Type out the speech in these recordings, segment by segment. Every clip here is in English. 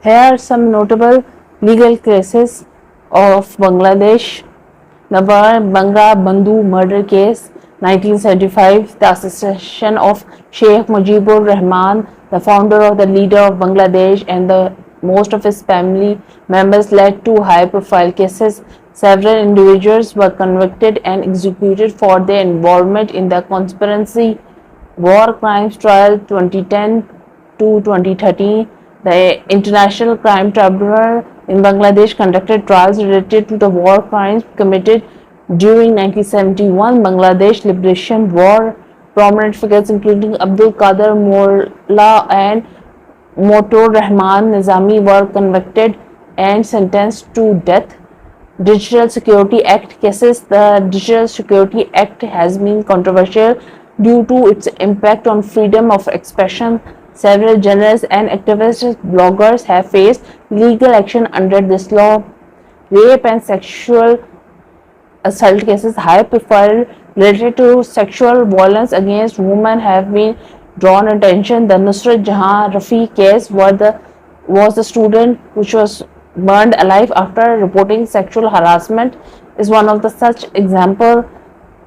Here are some notable legal cases of Bangladesh. Number Bhangra Bandhu murder case, 1975. The assassination of Sheikh Mujibur Rahman, the founder of the leader of Bangladesh, and most of his family members led to high-profile cases. Several individuals were convicted and executed for their involvement in the conspiracy. War Crimes Trial 2010 to 2013. The International Crime Tribunal in Bangladesh conducted trials related to the war crimes committed during 1971 Bangladesh Liberation War. Prominent figures including Abdul Qadir Molla and Motor Rahman Nizami were convicted and sentenced to death. Digital Security Act cases. The Digital Security Act has been controversial due to its impact on freedom of expression. Several journalists and activist bloggers have faced legal action under this law. Rape and sexual assault cases, high profile related to sexual violence against women, have been drawn attention. The Nusrat Jahan Rafi case was the student which was burned alive after reporting sexual harassment is one of the such example.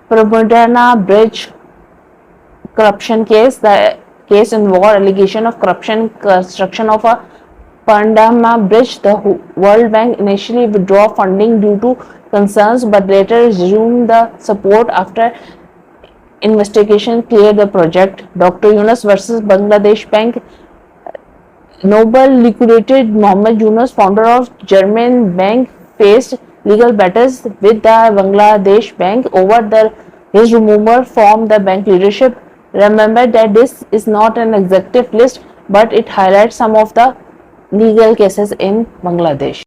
Pramadana Bridge corruption case. The case involved allegation of corruption construction of a Pandama Bridge. The World Bank initially withdrew funding due to concerns but later resumed the support after investigation cleared the project. Dr. Yunus versus Bangladesh Bank. Noble liquidated Mohammed Yunus, founder of German Bank, faced legal battles with the Bangladesh Bank over his removal from the bank leadership. Remember that this is not an executive list, but it highlights some of the legal cases in Bangladesh.